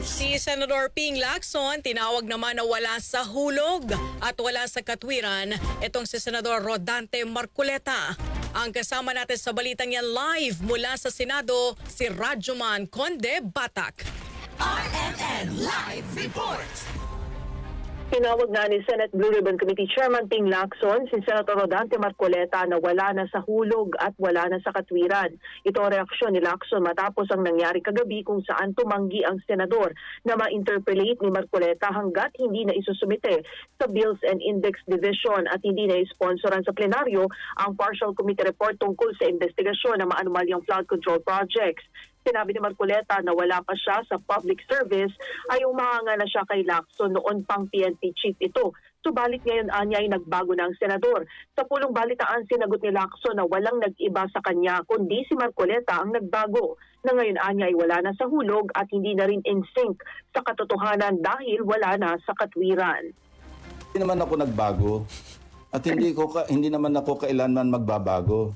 Si Senador Ping Lacson tinawag naman na wala sa hulog at wala sa katwiran itong si Senador Rodante Marcoleta. Ang kasama natin sa balitang yan live mula sa Senado, si Radyoman Conde Batak. RMN Live Report. Tinawag na ni Senate Blue Ribbon Committee Chairman Ping Lacson si Senator Rodante Marcoleta na wala na sa hulog at wala na sa katwiran. Ito ang reaksyon ni Lacson matapos ang nangyari kagabi kung saan tumanggi ang senador na ma-interpellate ni Marcoleta hanggat hindi na isusumite sa Bills and Index Division at hindi na isponsoran sa plenaryo ang partial committee report tungkol sa investigasyon ng maanumalyang flood control projects. Sinabi ni Marcoleta na wala pa siya sa public service ay umahanga na siya kay Lacson noon pang PNP chief ito. Subalit ngayon anya ay nagbago na ang senador. Sa pulong balitaan sinagot ni Lacson na walang nag-iba sa kanya kundi si Marcoleta ang nagbago. Na ngayon anya ay wala na sa hulog at hindi na rin in sync sa katotohanan dahil wala na sa katwiran. Hindi naman ako nagbago at hindi naman ako kailanman magbabago.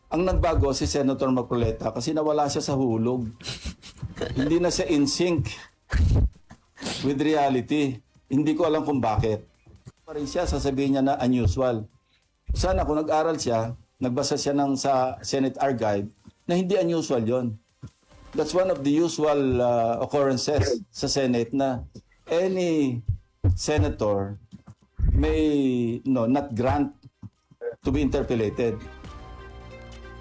Ang nagbago si Senator Marcoleta kasi nawala siya sa hulog. Hindi na siya in sync with reality. Hindi ko alam kung bakit. Pa rin siya, sasabihin niya na unusual. Sana kung nag-aral siya, nagbasa siya sa Senate Archive, na hindi unusual yon. That's one of the usual occurrences sa Senate na any senator may not grant to be interpellated.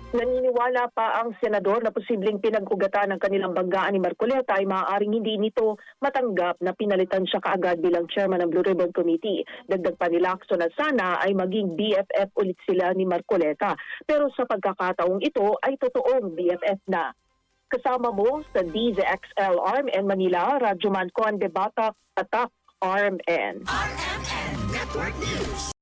Naniniwala pa ang senador na posibleng pinag-ugatan ng kanilang banggaan ni Marcoleta ay maaaring hindi nito matanggap na pinalitan siya kaagad bilang chairman ng Blue Ribbon Committee. Dagdag pa ni Lacson na sana ay maging BFF ulit sila ni Marcoleta. Pero sa pagkakataong ito ay totoong BFF na. Kasama mo sa DZXL RMN Manila, Radyoman Conde Batak, Tatak RMN. RMN Network News.